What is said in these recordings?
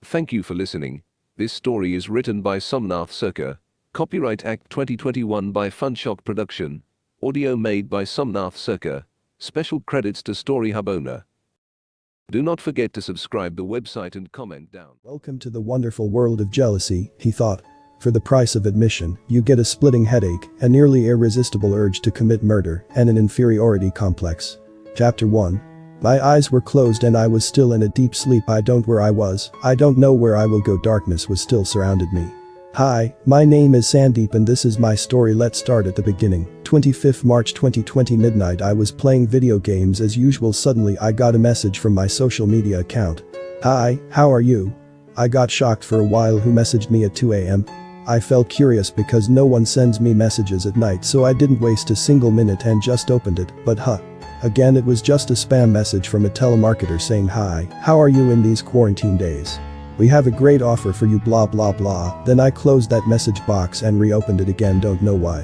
Thank you for listening. This story is written by Somnath Circa. Copyright Act 2021 by Funshock Production. Audio made by Somnath Circa. Special credits to Story Hub owner. Do not forget to subscribe the website and comment down. Welcome to the wonderful world of jealousy, he thought. For the price of admission, you get a splitting headache, a nearly irresistible urge to commit murder, and an inferiority complex. Chapter 1. My eyes were closed and I was still in a deep sleep. I don't where I was, I don't know where I will go. Darkness was still surrounded me. Hi, my name is Sandeep and this is my story. Let's start at the beginning. 25th March 2020 midnight. I was playing video games as usual. Suddenly I got a message from my social media account. Hi, how are you? I got shocked for a while. Who messaged me at 2 a.m? I felt curious because no one sends me messages at night, so I didn't waste a single minute and just opened it, but again it was just a spam message from a telemarketer saying hi, how are you in these quarantine days? We have a great offer for you blah blah blah. Then I closed that message box and reopened it again, don't know why.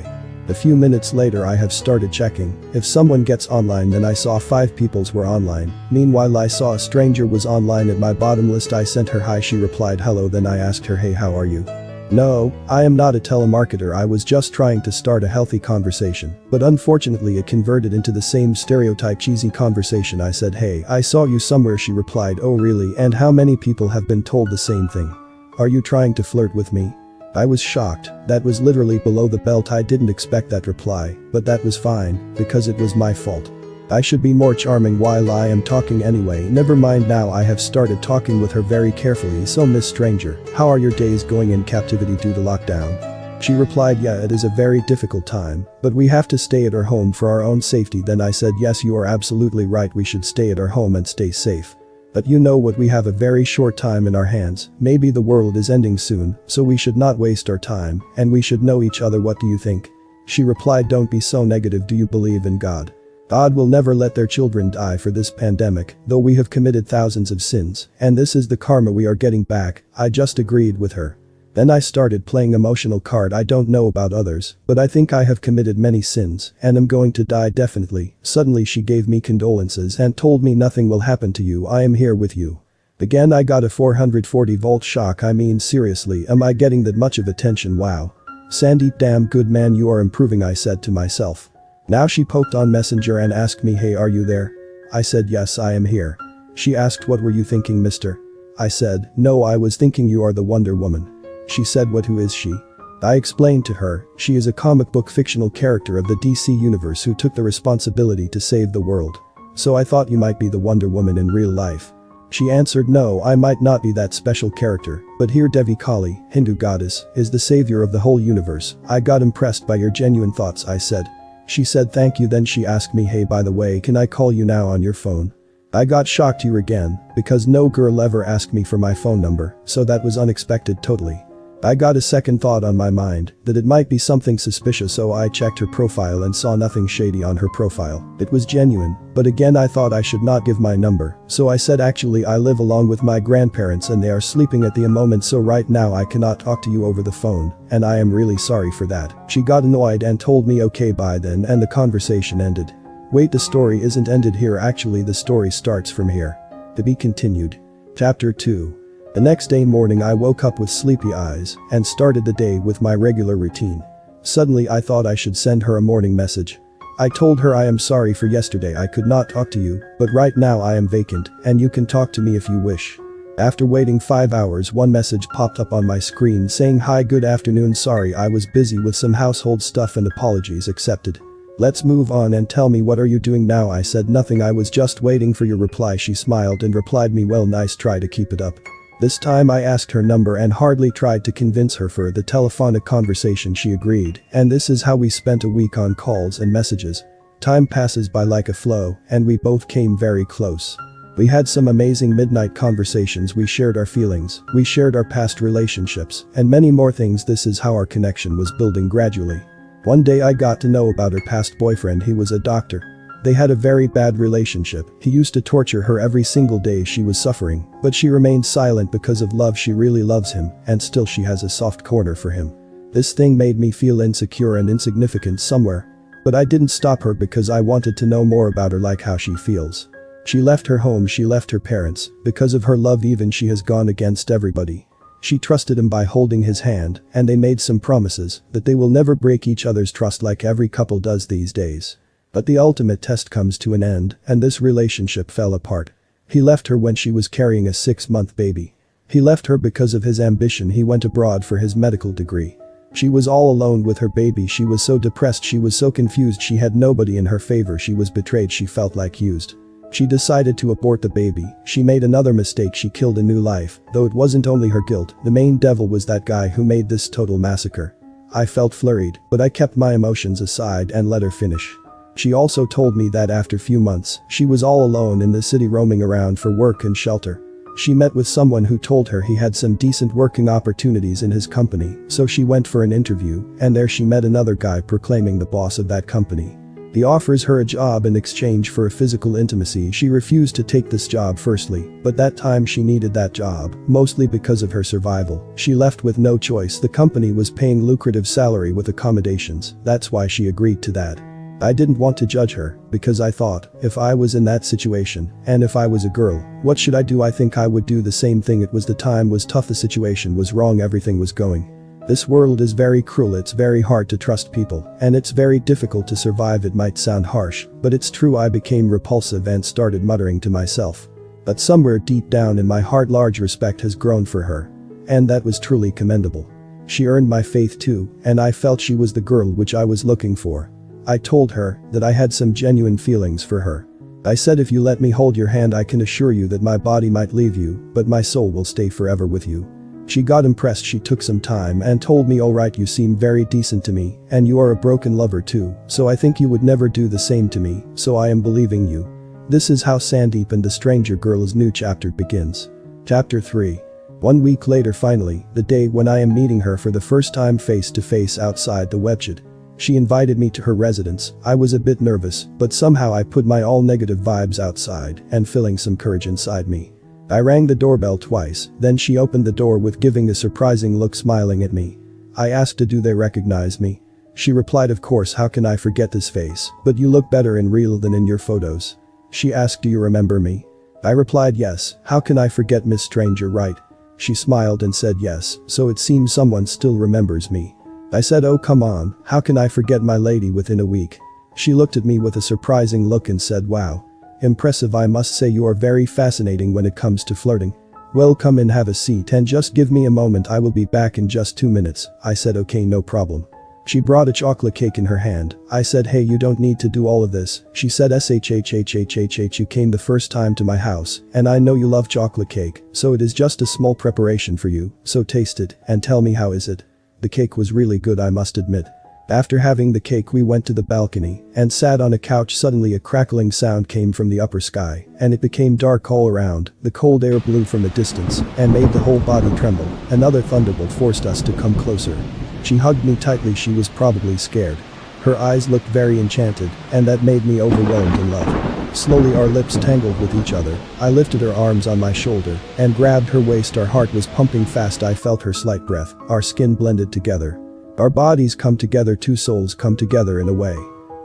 A few minutes later I have started checking. If someone gets online, then I saw 5 peoples were online. Meanwhile I saw a stranger was online at my bottom list. I sent her hi, she replied hello, then I asked her hey how are you? No, I am not a telemarketer. I was just trying to start a healthy conversation, but unfortunately it converted into the same stereotype cheesy conversation. I said hey, I saw you somewhere. She replied oh really, and how many people have been told the same thing? Are you trying to flirt with me? I was shocked. That was literally below the belt. I didn't expect that reply, but that was fine, because it was my fault. I should be more charming while I am talking anyway. Never mind, now I have started talking with her very carefully. So Miss Stranger, how are your days going in captivity due to lockdown? She replied yeah, it is a very difficult time, but we have to stay at our home for our own safety. Then I said yes, you are absolutely right, we should stay at our home and stay safe. But you know what, we have a very short time in our hands. Maybe the world is ending soon, so we should not waste our time, and we should know each other. What do you think? She replied don't be so negative. Do you believe in God? God will never let their children die for this pandemic, though we have committed thousands of sins, and this is the karma we are getting back. I just agreed with her. Then I started playing emotional card. I don't know about others, but I think I have committed many sins, and am going to die definitely. Suddenly she gave me condolences and told me nothing will happen to you, I am here with you. Again I got a 440-volt shock. I mean seriously, am I getting that much of attention? Wow. Sandeep, damn good man, you are improving, I said to myself. Now she poked on Messenger and asked me hey are you there? I said yes, I am here. She asked what were you thinking, mister? I said no, I was thinking you are the Wonder Woman. She said what, who is she? I explained to her, she is a comic book fictional character of the DC universe who took the responsibility to save the world. So I thought you might be the Wonder Woman in real life. She answered no, I might not be that special character, but here Devi Kali, Hindu goddess, is the savior of the whole universe. I got impressed by your genuine thoughts, I said. She said thank you. Then she asked me hey by the way, can I call you now on your phone? I got shocked here again, because no girl ever asked me for my phone number, so that was unexpected totally. I got a second thought on my mind, that it might be something suspicious, so I checked her profile and saw nothing shady on her profile. It was genuine, but again I thought I should not give my number, so I said actually I live along with my grandparents and they are sleeping at the moment, so right now I cannot talk to you over the phone, and I am really sorry for that. She got annoyed and told me okay bye then, and the conversation ended. Wait, the story isn't ended here, actually the story starts from here. To be continued. Chapter 2. The next day morning I woke up with sleepy eyes and started the day with my regular routine. Suddenly I thought I should send her a morning message. I told her I am sorry for yesterday, I could not talk to you, but right now I am vacant and you can talk to me if you wish. After waiting 5 hours, one message popped up on my screen saying hi, good afternoon, sorry I was busy with some household stuff and apologies accepted. Let's move on and tell me what are you doing now? I said nothing, I was just waiting for your reply. She smiled and replied me well, nice try to keep it up. This time I asked her number and hardly tried to convince her for the telephonic conversation. She agreed, and this is how we spent a week on calls and messages. Time passes by like a flow, and we both came very close. We had some amazing midnight conversations, we shared our feelings, we shared our past relationships, and many more things. This is how our connection was building gradually. One day I got to know about her past boyfriend. He was a doctor. They had a very bad relationship. He used to torture her every single day. She was suffering, but she remained silent because of love. She really loves him, and still she has a soft corner for him. This thing made me feel insecure and insignificant somewhere. But I didn't stop her because I wanted to know more about her, like how she feels. She left her home, she left her parents, because of her love even she has gone against everybody. She trusted him by holding his hand, and they made some promises that they will never break each other's trust like every couple does these days. But the ultimate test comes to an end, and this relationship fell apart. He left her when she was carrying a 6-month baby. He left her because of his ambition. He went abroad for his medical degree. She was all alone with her baby. She was so depressed, she was so confused, she had nobody in her favor, she was betrayed, she felt like used. She decided to abort the baby. She made another mistake, she killed a new life, though it wasn't only her guilt, the main devil was that guy who made this total massacre. I felt flurried, but I kept my emotions aside and let her finish. She also told me that after few months, she was all alone in the city roaming around for work and shelter. She met with someone who told her he had some decent working opportunities in his company, so she went for an interview, and there she met another guy proclaiming the boss of that company. He offers her a job in exchange for a physical intimacy. She refused to take this job firstly, but that time she needed that job, mostly because of her survival. She left with no choice. The company was paying lucrative salary with accommodations, that's why she agreed to that. I didn't want to judge her, because I thought, if I was in that situation, and if I was a girl, what should I do? I think I would do the same thing. It was the time was tough, the situation was wrong, everything was going. This world is very cruel, it's very hard to trust people, and it's very difficult to survive. It might sound harsh, but it's true. I became repulsive and started muttering to myself. But somewhere deep down in my heart large respect has grown for her. And that was truly commendable. She earned my faith too, and I felt she was the girl which I was looking for. I told her that I had some genuine feelings for her. I said, if you let me hold your hand, I can assure you that my body might leave you, but my soul will stay forever with you. She got impressed. She took some time and told me, alright, you seem very decent to me, and you are a broken lover too, so I think you would never do the same to me, so I am believing you. This is how Sandeep and the stranger girl's new chapter begins. Chapter 3. 1 week later, finally, the day when I am meeting her for the first time face to face outside the webshed. She invited me to her residence. I was a bit nervous, but somehow I put my all negative vibes outside and feeling some courage inside me. I rang the doorbell twice, then she opened the door with giving a surprising look, smiling at me. I asked her, do they recognize me? She replied, of course, how can I forget this face, but you look better in real than in your photos. She asked, do you remember me? I replied, yes, how can I forget Miss Stranger, right? She smiled and said yes, so it seems someone still remembers me. I said, oh come on, how can I forget my lady within a week? She looked at me with a surprising look and said, wow. Impressive, I must say you are very fascinating when it comes to flirting. Well, come in, have a seat and just give me a moment, I will be back in just 2 minutes. I said, okay, no problem. She brought a chocolate cake in her hand. I said, hey, you don't need to do all of this. She said, shhhhhh, you came the first time to my house, and I know you love chocolate cake, so it is just a small preparation for you, so taste it and tell me how is it. The cake was really good, I must admit. After having the cake, we went to the balcony and sat on a couch. Suddenly a crackling sound came from the upper sky, and it became dark all around. The cold air blew from a distance and made the whole body tremble. Another thunderbolt forced us to come closer. She hugged me tightly. She was probably scared. Her eyes looked very enchanted, and that made me overwhelmed in love. Slowly our lips tangled with each other. I lifted her arms on my shoulder and grabbed her waist. Our heart was pumping fast. I felt her slight breath. Our skin blended together. Our bodies come together, two souls come together in a way.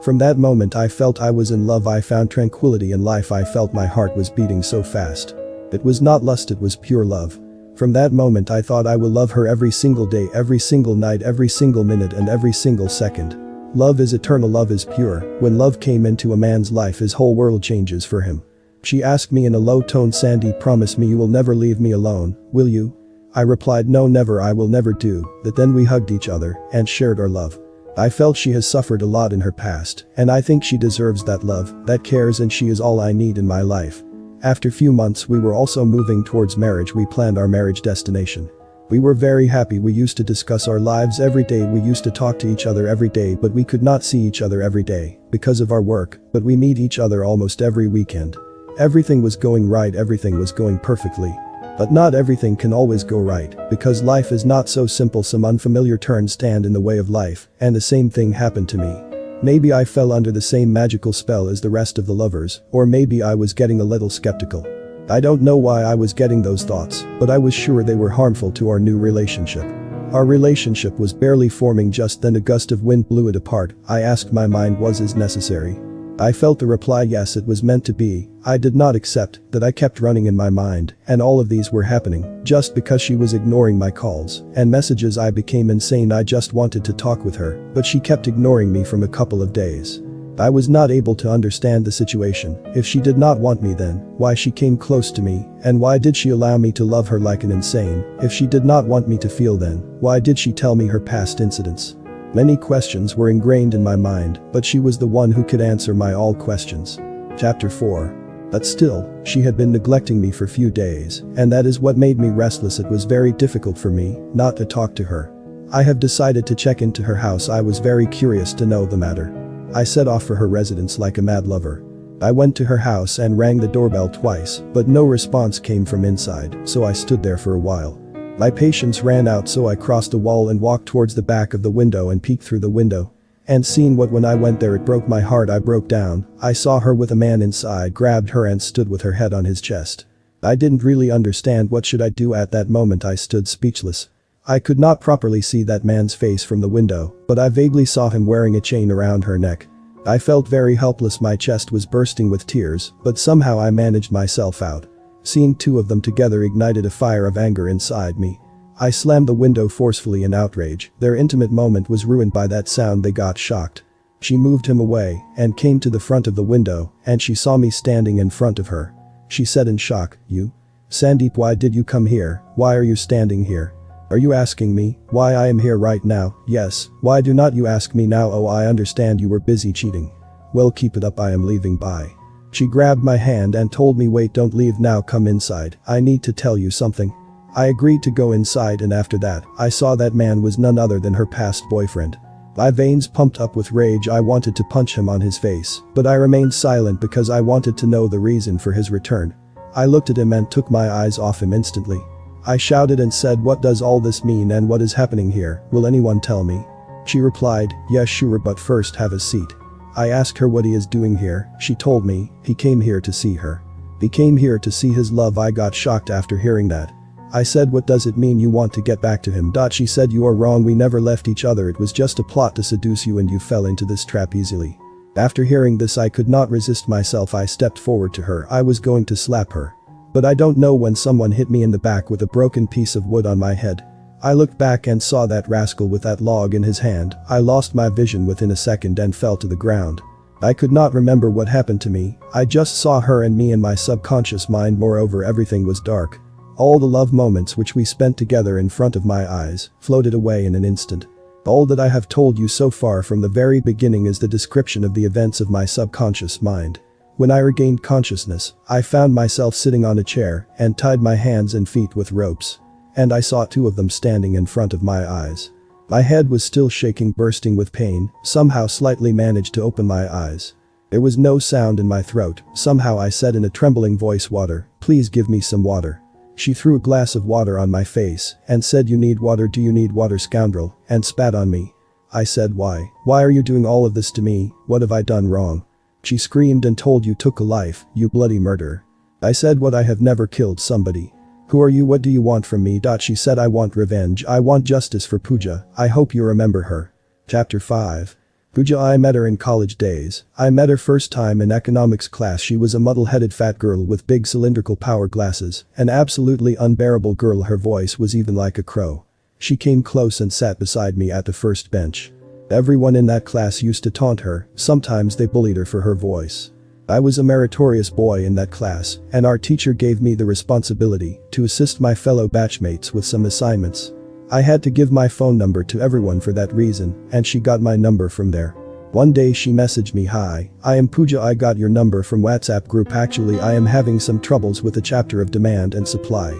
From that moment I felt I was in love. I found tranquility in life. I felt my heart was beating so fast. It was not lust, it was pure love. From that moment I thought I will love her every single day, every single night, every single minute and every single second. Love is eternal, love is pure. When love came into a man's life, his whole world changes for him. She asked me in a low tone, Sandy, promise me you will never leave me alone, will you? I replied, no, never, I will never do that. Then we hugged each other and shared our love. I felt she has suffered a lot in her past, and I think she deserves that love, that cares, and she is all I need in my life. After few months we were also moving towards marriage. We planned our marriage destination. We were very happy. We used to discuss our lives every day. We used to talk to each other every day, but we could not see each other every day because of our work, but we meet each other almost every weekend. Everything was going right, everything was going perfectly. But not everything can always go right, because life is not so simple. Some unfamiliar turns stand in the way of life, and the same thing happened to me. Maybe I fell under the same magical spell as the rest of the lovers, or maybe I was getting a little skeptical. I don't know why I was getting those thoughts, but I was sure they were harmful to our new relationship. Our relationship was barely forming. Just then a gust of wind blew it apart. I asked my mind, was this necessary? I felt the reply yes, it was meant to be. I did not accept that I kept running in my mind, and all of these were happening just because she was ignoring my calls and messages. I became insane. I just wanted to talk with her, but she kept ignoring me from a couple of days. I was not able to understand the situation. If she did not want me, then why she came close to me, and why did she allow me to love her like an insane? If she did not want me to feel, then why did she tell me her past incidents? Many questions were ingrained in my mind, but she was the one who could answer my all questions. Chapter 4. But still, she had been neglecting me for few days, and that is what made me restless. It was very difficult for me not to talk to her. I have decided to check into her house. I was very curious to know the matter. I set off for her residence like a mad lover. I went to her house and rang the doorbell twice, but no response came from inside, so I stood there for a while. My patience ran out, so I crossed the wall and walked towards the back of the window and peeked through the window. And seeing what when I went there, it broke my heart. I broke down. I saw her with a man inside, grabbed her and stood with her head on his chest. I didn't really understand what should I do at that moment. I stood speechless. I could not properly see that man's face from the window, but I vaguely saw him wearing a chain around her neck. I felt very helpless. My chest was bursting with tears, but somehow I managed myself out. Seeing two of them together ignited a fire of anger inside me. I slammed the window forcefully in outrage. Their intimate moment was ruined by that sound. They got shocked. She moved him away and came to the front of the window, and she saw me standing in front of her. She said in shock, "You? Sandeep, why did you come here? Why are you standing here? Are you asking me why I am here right now? Yes, why do not you ask me now? Oh, I understand you were busy cheating. Well, keep it up, I am leaving, bye." She grabbed my hand and told me, "Wait, don't leave now, come inside, I need to tell you something." I agreed to go inside, and after that, I saw that man was none other than her past boyfriend. My veins pumped up with rage. I wanted to punch him on his face, but I remained silent because I wanted to know the reason for his return. I looked at him and took my eyes off him instantly. I shouted and said, "What does all this mean and what is happening here? Will anyone tell me?" She replied, "Yes, sure, but first have a seat." I asked her what he is doing here. She told me he came here to see her. He came here to see his love. I got shocked after hearing that. I said, "What does it mean you want to get back to him?" She said, "You are wrong, we never left each other. It was just a plot to seduce you and you fell into this trap easily." After hearing this, I could not resist myself. I stepped forward to her. I was going to slap her. But I don't know when someone hit me in the back with a broken piece of wood on my head. I looked back and saw that rascal with that log in his hand. I lost my vision within a second and fell to the ground. I could not remember what happened to me. I just saw her and me in my subconscious mind. Moreover, everything was dark. All the love moments which we spent together in front of my eyes floated away in an instant. All that I have told you so far from the very beginning is the description of the events of my subconscious mind. When I regained consciousness, I found myself sitting on a chair and tied my hands and feet with ropes. And I saw two of them standing in front of my eyes. My head was still shaking, bursting with pain. Somehow slightly managed to open my eyes. There was no sound in my throat. Somehow I said in a trembling voice, "Water, please give me some water." She threw a glass of water on my face and said, "You need water? Do you need water, scoundrel?" and spat on me. I said, "Why? Why are you doing all of this to me? What have I done wrong?" She screamed and told, "You took a life, you bloody murderer." I said, "What? I have never killed somebody. Who are you? What do you want from me?" She said, "I want revenge. I want justice for Pooja. I hope you remember her." Chapter 5. Pooja. I met her in college days. I met her first time in economics class. She was a muddle-headed fat girl with big cylindrical power glasses, an absolutely unbearable girl. Her voice was even like a crow. She came close and sat beside me at the first bench. Everyone in that class used to taunt her. Sometimes they bullied her for her voice. I was a meritorious boy in that class, and our teacher gave me the responsibility to assist my fellow batchmates with some assignments. I had to give my phone number to everyone for that reason, and she got my number from there. One day she messaged me, "Hi, I am Pooja. I got your number from WhatsApp group. Actually, I am having some troubles with the chapter of demand and supply."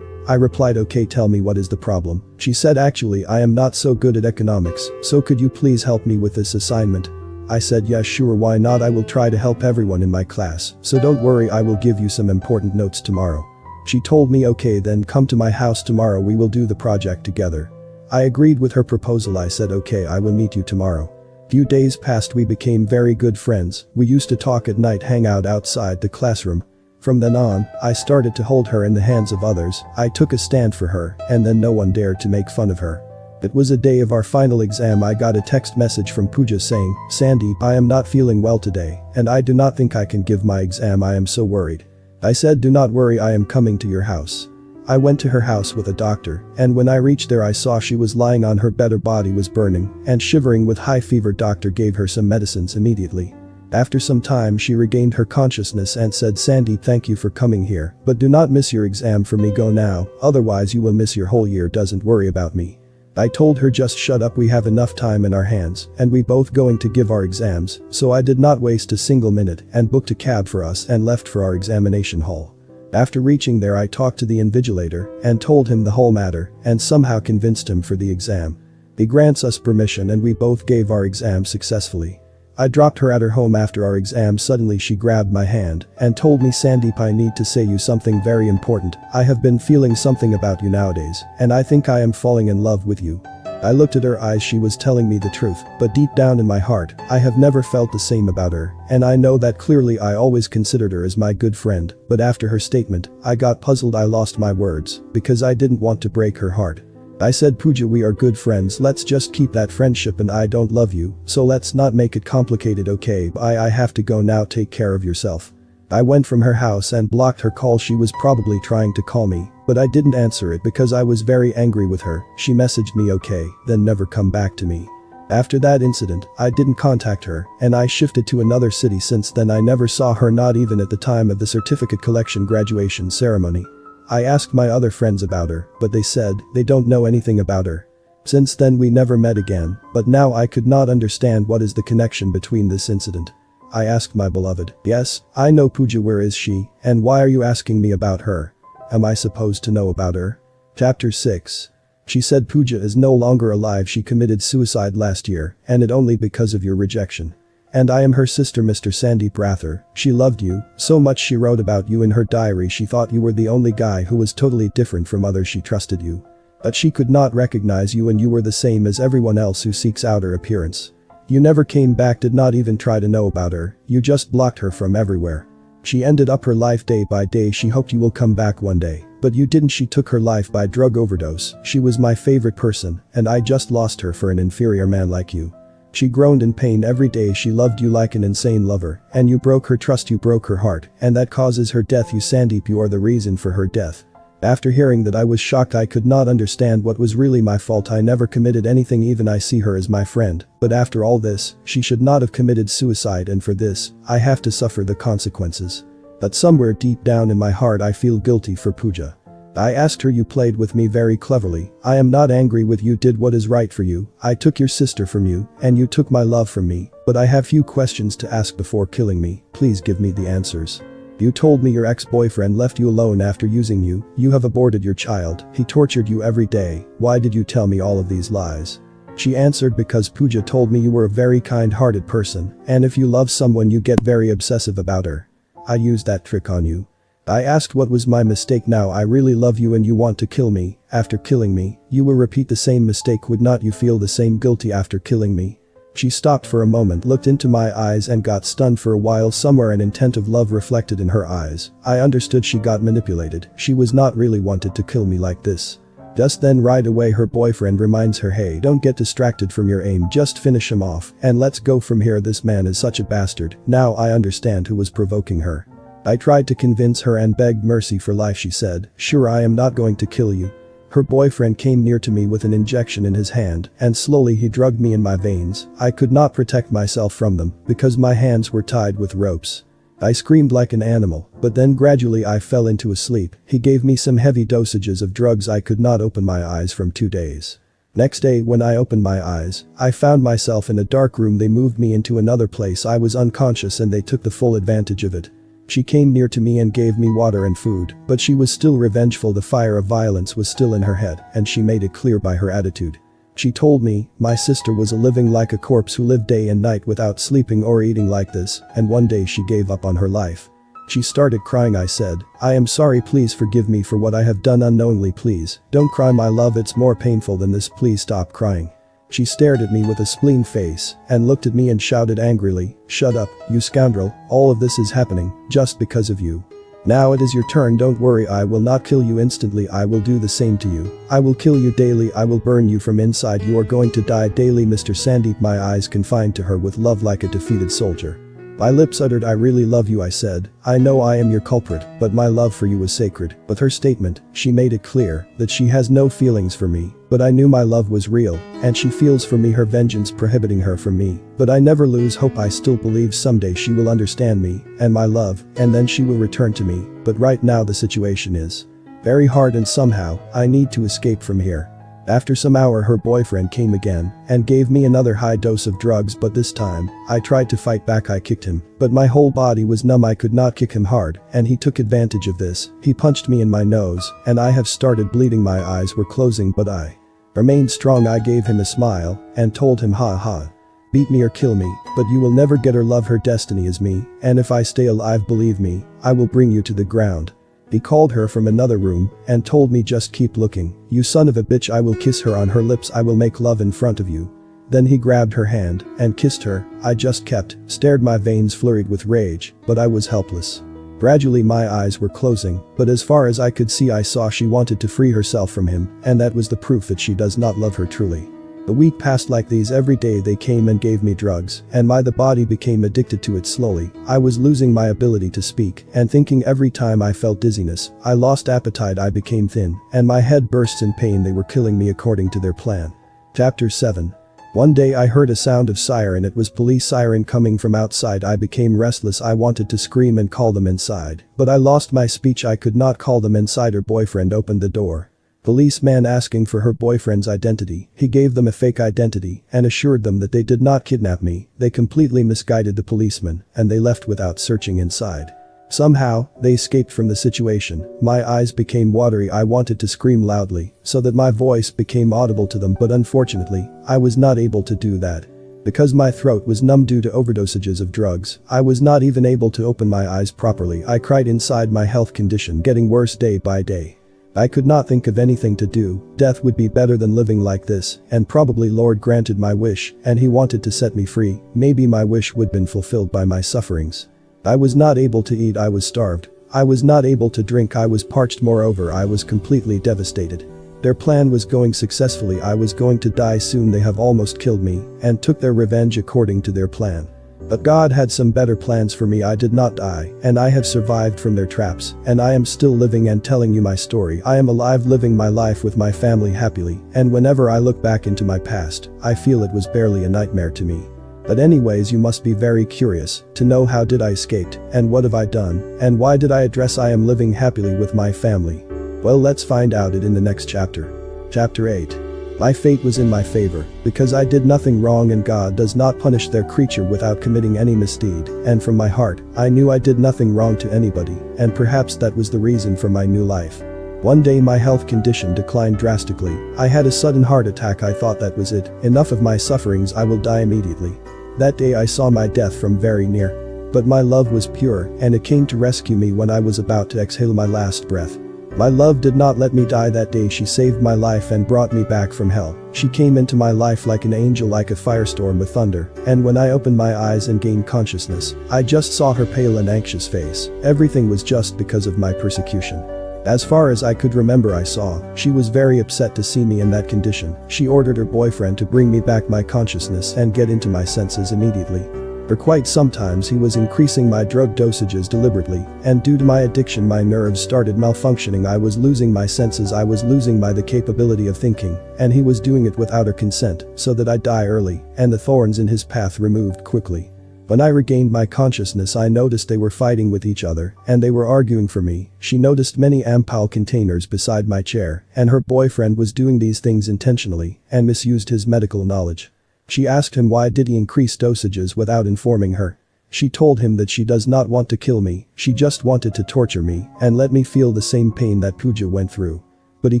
I replied, "Okay, tell me what is the problem." She said, "Actually, I am not so good at economics, so could you please help me with this assignment?" I said, "Yeah, sure, why not? I will try to help everyone in my class, so don't worry, I will give you some important notes tomorrow." She told me, "Okay, then come to my house tomorrow, we will do the project together." I agreed with her proposal. I said, "Okay, I will meet you tomorrow." Few days passed. We became very good friends. We used to talk at night, hang out outside the classroom. From then on, I started to hold her in the hands of others. I took a stand for her, and then no one dared to make fun of her. It was a day of our final exam. I got a text message from Pooja saying, "Sandeep, I am not feeling well today, and I do not think I can give my exam. I am so worried." I said, "Do not worry, I am coming to your house." I went to her house with a doctor, and when I reached there I saw she was lying on her bed. Her body was burning and shivering with high fever. Doctor gave her some medicines immediately. After some time she regained her consciousness and said, "Sandeep, thank you for coming here, but do not miss your exam for me. Go now, otherwise you will miss your whole year. Doesn't worry about me." I told her, "Just shut up, we have enough time in our hands and we both going to give our exams," so I did not waste a single minute and booked a cab for us and left for our examination hall. After reaching there I talked to the invigilator and told him the whole matter and somehow convinced him for the exam. He grants us permission and we both gave our exam successfully. I dropped her at her home after our exam. Suddenly she grabbed my hand and told me, "Sandeep, I need to say you something very important. I have been feeling something about you nowadays, and I think I am falling in love with you." I looked at her eyes. She was telling me the truth, but deep down in my heart, I have never felt the same about her, and I know that clearly. I always considered her as my good friend, but after her statement, I got puzzled. I lost my words, because I didn't want to break her heart. I said, "Pooja, we are good friends, let's just keep that friendship, and I don't love you, so let's not make it complicated, okay? I have to go now, take care of yourself." I went from her house and blocked her call. She was probably trying to call me, but I didn't answer it because I was very angry with her. She messaged me okay, then never come back to me. After that incident, I didn't contact her, and I shifted to another city. Since then I never saw her, not even at the time of the certificate collection graduation ceremony. I asked my other friends about her, but they said they don't know anything about her. Since then we never met again, but now I could not understand what is the connection between this incident. I asked my beloved, "Yes, I know Pooja, where is she, and why are you asking me about her? Am I supposed to know about her?" Chapter 6. She said, "Pooja is no longer alive. She committed suicide last year, and it only because of your rejection. And I am her sister, Mr. Sandeep Rather. She loved you so much she wrote about you in her diary. She thought you were the only guy who was totally different from others. She trusted you. But she could not recognize you, and you were the same as everyone else who seeks outer appearance. You never came back, did not even try to know about her. You just blocked her from everywhere. She ended up her life day by day. She hoped you will come back one day, but you didn't. She took her life by drug overdose. She was my favorite person, and I just lost her for an inferior man like you. She groaned in pain every day. She loved you like an insane lover, and you broke her trust. You broke her heart, and that causes her death. You, Sandeep, you are the reason for her death." After hearing that, I was shocked. I could not understand what was really my fault. I never committed anything. Even I see her as my friend, but after all this, she should not have committed suicide, and for this, I have to suffer the consequences. But somewhere deep down in my heart I feel guilty for Pooja. I asked her, "You played with me very cleverly. I am not angry with you. Did what is right for you. I took your sister from you, and you took my love from me, but I have few questions to ask before killing me. Please give me the answers. You told me your ex-boyfriend left you alone after using you. You have aborted your child. He tortured you every day. Why did you tell me all of these lies?" She answered, "Because Pooja told me you were a very kind-hearted person, and if you love someone you get very obsessive about her. I used that trick on you." I asked, "What was my mistake? Now I really love you and you want to kill me. After killing me, you will repeat the same mistake. Would not you feel the same guilty after killing me?" She stopped for a moment, looked into my eyes and got stunned for a while. Somewhere an intent of love reflected in her eyes. I understood she got manipulated. She was not really wanted to kill me like this. Just then right away her boyfriend reminds her, "Hey, don't get distracted from your aim, just finish him off and let's go from here. This man is such a bastard." Now I understand who was provoking her. I tried to convince her and begged mercy for life. She said, "Sure, I am not going to kill you." Her boyfriend came near to me with an injection in his hand, and slowly he drugged me in my veins. I could not protect myself from them because my hands were tied with ropes. I screamed like an animal, but then gradually I fell into a sleep. He gave me some heavy dosages of drugs. I could not open my eyes from 2 days. Next day when I opened my eyes, I found myself in a dark room. They moved me into another place. I was unconscious and they took the full advantage of it. She came near to me and gave me water and food, but she was still revengeful. The fire of violence was still in her head, and she made it clear by her attitude. She told me my sister was living like a corpse who lived day and night without sleeping or eating like this, and one day she gave up on her life. She started crying. I said, "I am sorry, please forgive me for what I have done unknowingly. Please, don't cry my love, it's more painful than this, please stop crying." She stared at me with a spleen face and looked at me and shouted angrily, "Shut up, you scoundrel, all of this is happening just because of you. Now it is your turn, don't worry, I will not kill you instantly, I will do the same to you. I will kill you daily, I will burn you from inside, you are going to die daily Mr. Sandeep. My eyes confined to her with love like a defeated soldier. My lips uttered, I really love you, I said. I know I am your culprit, but my love for you was sacred. With her statement, she made it clear that she has no feelings for me, but I knew my love was real, and she feels for me, her vengeance prohibiting her from me. But I never lose hope, I still believe someday she will understand me and my love, and then she will return to me. But right now the situation is very hard and somehow, I need to escape from here. After some hour her boyfriend came again and gave me another high dose of drugs, but this time, I tried to fight back, I kicked him, but my whole body was numb, I could not kick him hard, and he took advantage of this. He punched me in my nose, and I have started bleeding, my eyes were closing, but I remained strong. I gave him a smile and told him, ha ha. Beat me or kill me, but you will never get her love, her destiny is me, and if I stay alive, believe me, I will bring you to the ground. He called her from another room and told me, just keep looking, you son of a bitch, I will kiss her on her lips, I will make love in front of you. Then he grabbed her hand and kissed her. I just kept stared, my veins flurried with rage, but I was helpless. Gradually my eyes were closing, but as far as I could see I saw she wanted to free herself from him, and that was the proof that she does not love her truly. The week passed like these. Every day they came and gave me drugs, and the body became addicted to it slowly. I was losing my ability to speak and thinking. Every time I felt dizziness, I lost appetite, I became thin, and my head bursts in pain. They were killing me according to their plan. Chapter 7. One day I heard a sound of siren. It was police siren coming from outside. I became restless. I wanted to scream and call them inside, but I lost my speech. I could not call them inside. Her boyfriend opened the door. Policeman asking for her boyfriend's identity. He gave them a fake identity and assured them that they did not kidnap me. They completely misguided the policeman, and they left without searching inside. Somehow, they escaped from the situation. My eyes became watery. I wanted to scream loudly so that my voice became audible to them, but unfortunately, I was not able to do that. Because my throat was numb due to overdosages of drugs, I was not even able to open my eyes properly. I cried inside, my health condition getting worse day by day. I could not think of anything to do. Death would be better than living like this, and probably Lord granted my wish, and he wanted to set me free. Maybe my wish would been fulfilled by my sufferings. I was not able to eat, I was starved. I was not able to drink, I was parched, moreover I was completely devastated. Their plan was going successfully. I was going to die soon. They have almost killed me and took their revenge according to their plan. But God had some better plans for me. I did not die, and I have survived from their traps, and I am still living and telling you my story. I am alive, living my life with my family happily, and whenever I look back into my past, I feel it was barely a nightmare to me. But anyways, you must be very curious to know how did I escaped, and what have I done, and why did I address I am living happily with my family. Well, let's find out it in the next chapter. Chapter 8. My fate was in my favor, because I did nothing wrong and God does not punish their creature without committing any misdeed, and from my heart, I knew I did nothing wrong to anybody, and perhaps that was the reason for my new life. One day my health condition declined drastically. I had a sudden heart attack. I thought that was it, enough of my sufferings, I will die immediately. That day I saw my death from very near. But my love was pure, and it came to rescue me when I was about to exhale my last breath. My love did not let me die that day. She saved my life and brought me back from hell. She came into my life like an angel, like a firestorm with thunder, and when I opened my eyes and gained consciousness, I just saw her pale and anxious face. Everything was just because of my persecution. As far as I could remember, I saw she was very upset to see me in that condition. She ordered her boyfriend to bring me back my consciousness and get into my senses immediately. For quite some times he was increasing my drug dosages deliberately, and due to my addiction my nerves started malfunctioning. I was losing my senses, I was losing the capability of thinking, and he was doing it without her consent so that I die early and the thorns in his path removed quickly. When I regained my consciousness, I noticed they were fighting with each other and they were arguing for me. She noticed many ampule containers beside my chair, and her boyfriend was doing these things intentionally and misused his medical knowledge. She asked him why did he increase dosages without informing her. She told him that she does not want to kill me, she just wanted to torture me and let me feel the same pain that Pooja went through. But he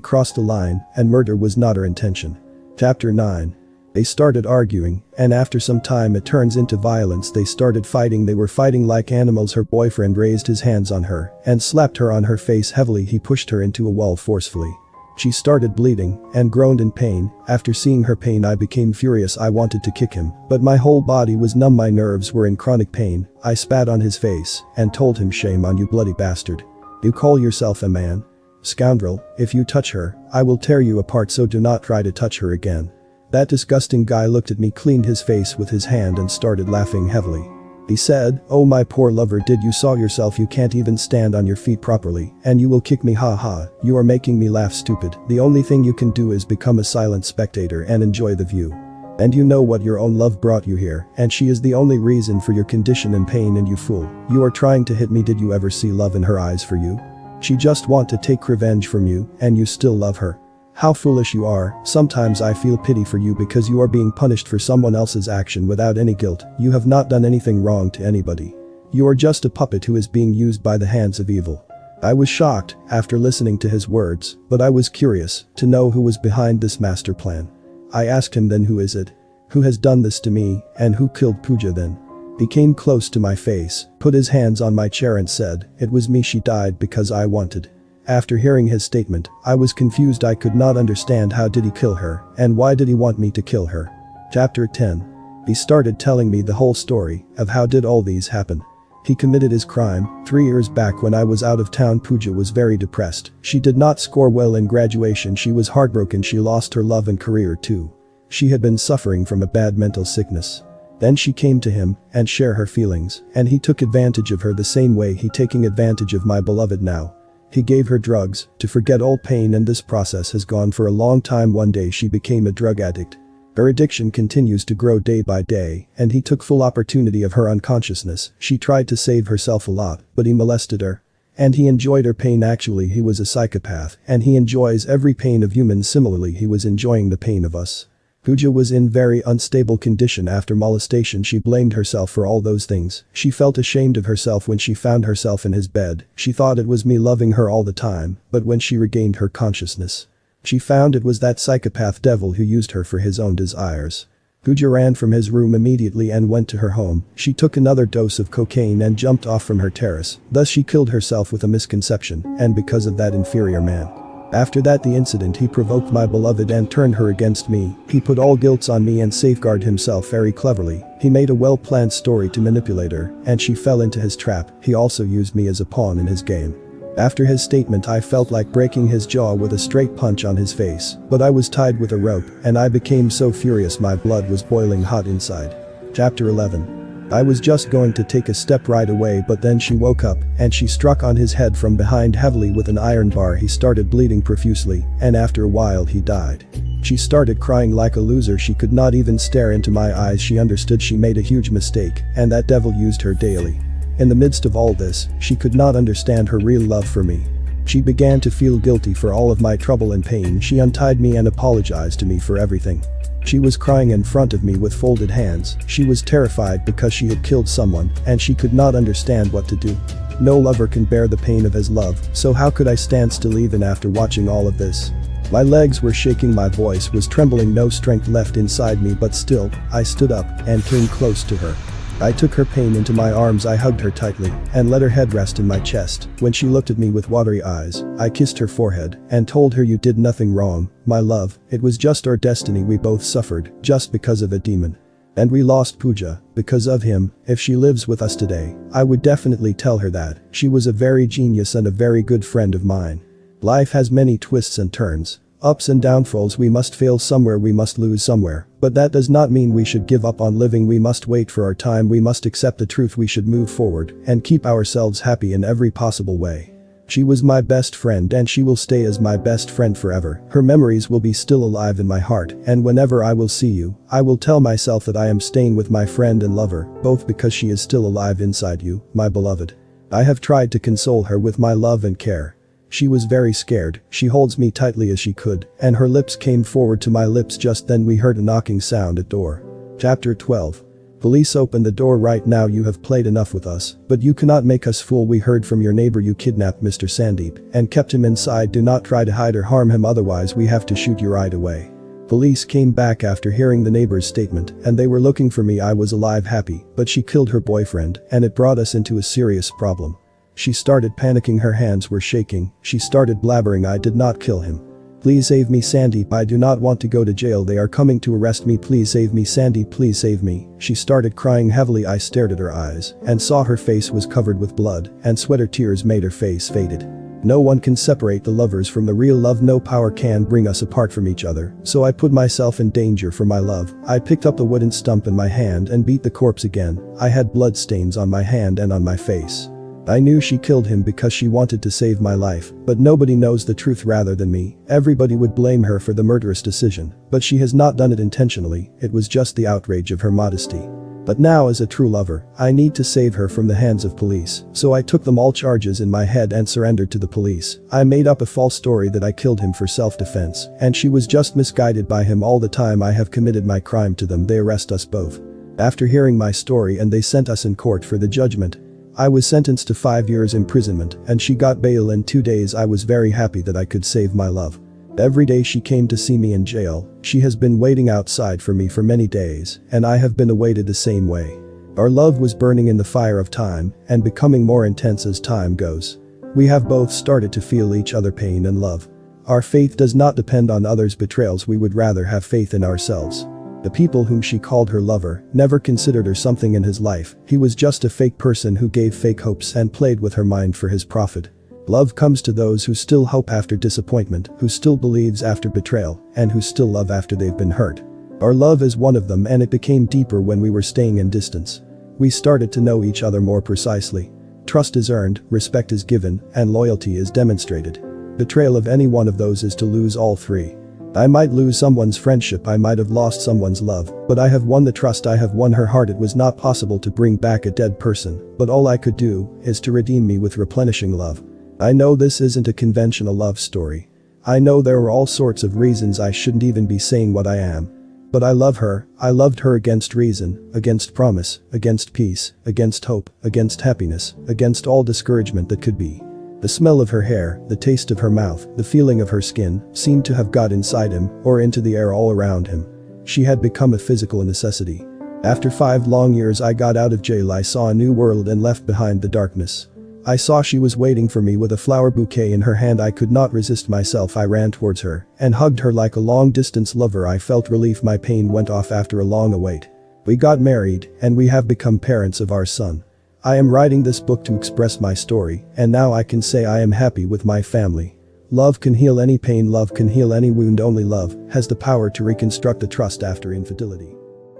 crossed the line, and murder was not her intention. Chapter 9. They started arguing, and after some time it turns into violence. They started fighting. They were fighting like animals. Her boyfriend raised his hands on her and slapped her on her face heavily. He pushed her into a wall forcefully. She started bleeding and groaned in pain. After seeing her pain, I became furious. I wanted to kick him, but my whole body was numb. My nerves were in chronic pain. I spat on his face and told him, "Shame on you, bloody bastard." You call yourself a man? Scoundrel, if you touch her, I will tear you apart, so do not try to touch her again. That disgusting guy looked at me, cleaned his face with his hand and started laughing heavily. He said, "Oh my poor lover, did you saw yourself? You can't even stand on your feet properly, and you will kick me, ha ha, you are making me laugh, stupid. The only thing you can do is become a silent spectator and enjoy the view. And you know what, your own love brought you here, and she is the only reason for your condition and pain, and you fool, you are trying to hit me. Did you ever see love in her eyes for you? She just want to take revenge from you, and you still love her. How foolish you are. Sometimes I feel pity for you because you are being punished for someone else's action without any guilt. You have not done anything wrong to anybody. You are just a puppet who is being used by the hands of evil." I was shocked after listening to his words, but I was curious to know who was behind this master plan. I asked him, "Then who is it? Who has done this to me, and who killed Pooja then?" He came close to my face, put his hands on my chair and said, "It was me. She died because I wanted." After hearing his statement, I was confused. I could not understand how did he kill her, and why did he want me to kill her. Chapter 10. He started telling me the whole story of how did all these happen. He committed his crime 3 years back when I was out of town. Pooja was very depressed. She did not score well in graduation. She was heartbroken. She lost her love and career too. She had been suffering from a bad mental sickness. Then she came to him and shared her feelings, and he took advantage of her the same way he taking advantage of my beloved now. He gave her drugs to forget all pain, and this process has gone for a long time. One day she became a drug addict. Her addiction continues to grow day by day, and he took full opportunity of her unconsciousness. She tried to save herself a lot, but he molested her. And he enjoyed her pain. Actually, he was a psychopath, and he enjoys every pain of humans. Similarly, he was enjoying the pain of us. Pooja was in very unstable condition after molestation. She blamed herself for all those things. She felt ashamed of herself when she found herself in his bed. She thought it was me loving her all the time, but when she regained her consciousness, she found it was that psychopath devil who used her for his own desires. Pooja ran from his room immediately and went to her home. She took another dose of cocaine and jumped off from her terrace. Thus she killed herself with a misconception, and because of that inferior man. After that the incident, he provoked my beloved and turned her against me. He put all guilt on me and safeguarded himself very cleverly. He made a well-planned story to manipulate her, and she fell into his trap. He also used me as a pawn in his game. After his statement, I felt like breaking his jaw with a straight punch on his face, but I was tied with a rope, and I became so furious my blood was boiling hot inside. Chapter 11. I was just going to take a step right away, but then she woke up, and she struck on his head from behind heavily with an iron bar. He started bleeding profusely, and after a while he died. She started crying like a loser. She could not even stare into my eyes. She understood she made a huge mistake, and that devil used her daily. In the midst of all this, she could not understand her real love for me. She began to feel guilty for all of my trouble and pain. She untied me and apologized to me for everything. She was crying in front of me with folded hands. She was terrified because she had killed someone, and she could not understand what to do. No lover can bear the pain of his love, so how could I stand still even after watching all of this? My legs were shaking, my voice was trembling, no strength left inside me, but still, I stood up and came close to her. I took her pain into my arms. I hugged her tightly and let her head rest in my chest. When she looked at me with watery eyes, I kissed her forehead and told her, "You did nothing wrong, my love. It was just our destiny. We both suffered just because of a demon. And we lost Pooja because of him. If she lives with us today, I would definitely tell her that. She was a very genius and a very good friend of mine. Life has many twists and turns. Ups and downfalls. We must fail somewhere, we must lose somewhere, but that does not mean we should give up on living. We must wait for our time. We must accept the truth. We should move forward and keep ourselves happy in every possible way. She was my best friend, and she will stay as my best friend forever. Her memories will be still alive in my heart, and whenever I will see you, I will tell myself that I am staying with my friend and lover, both because she is still alive inside you, my beloved." I have tried to console her with my love and care. She was very scared. She holds me tightly as she could, and her lips came forward to my lips. Just then we heard a knocking sound at door. Chapter 12. Police, open the door right now. You have played enough with us, but you cannot make us fool. We heard from your neighbor you kidnapped Mr. Sandeep and kept him inside. Do not try to hide or harm him, otherwise we have to shoot you right away. Police came back after hearing the neighbor's statement, and they were looking for me. I was alive, happy, but she killed her boyfriend, and it brought us into a serious problem. She started panicking. Her hands were shaking. She started blabbering, "I did not kill him. Please save me, Sandeep. I do not want to go to jail. They are coming to arrest me. Please save me, Sandeep. Please save me. She started crying heavily. I stared at her eyes and saw her face was covered with blood and sweat. Her tears made her face faded. No one can separate the lovers from the real love. No power can bring us apart from each other. So I put myself in danger for my love. I picked up the wooden stump in my hand and beat the corpse again. I had blood stains on my hand and on my face. I knew she killed him because she wanted to save my life, but nobody knows the truth rather than me. Everybody would blame her for the murderous decision, but she has not done it intentionally. It was just the outrage of her modesty. But now, as a true lover, I need to save her from the hands of police, so I took them all charges in my head and surrendered to the police. I made up a false story that I killed him for self-defense, and she was just misguided by him all the time. I have committed my crime to them. They arrest us both. After hearing my story and they sent us in court for the judgment, I was sentenced to 5 years imprisonment and she got bail in 2 days. I was very happy that I could save my love. Every day she came to see me in jail. She has been waiting outside for me for many days, and I have been awaited the same way. Our love was burning in the fire of time and becoming more intense as time goes. We have both started to feel each other pain and love. Our faith does not depend on others' betrayals. We would rather have faith in ourselves. The people whom she called her lover never considered her something in his life. He was just a fake person who gave fake hopes and played with her mind for his profit. Love comes to those who still hope after disappointment, who still believes after betrayal, and who still love after they've been hurt. Our love is one of them, and it became deeper when we were staying in distance. We started to know each other more precisely. Trust is earned, respect is given, and loyalty is demonstrated. Betrayal of any one of those is to lose all three. I might lose someone's friendship, I might have lost someone's love, but I have won the trust, I have won her heart. It was not possible to bring back a dead person, but all I could do is to redeem me with replenishing love. I know this isn't a conventional love story. I know there are all sorts of reasons I shouldn't even be saying what I am. But I love her. I loved her against reason, against promise, against peace, against hope, against happiness, against all discouragement that could be. The smell of her hair, the taste of her mouth, the feeling of her skin seemed to have got inside him or into the air all around him. She had become a physical necessity. After 5 long years I got out of jail. I saw a new world and left behind the darkness. I saw she was waiting for me with a flower bouquet in her hand. I could not resist myself. I ran towards her and hugged her like a long-distance lover. I felt relief. My pain went off after a long await. We got married and we have become parents of our son. I am writing this book to express my story, and now I can say I am happy with my family. Love can heal any pain, love can heal any wound. Only love has the power to reconstruct the trust after infidelity.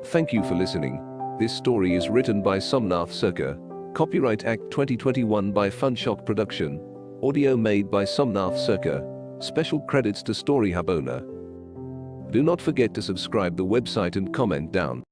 Thank you for listening. This story is written by Somnath Sarkar. Copyright Act 2021 by Funshock Production. Audio made by Somnath Sarkar. Special credits to Story Hub owner. Do not forget to subscribe the website and comment down.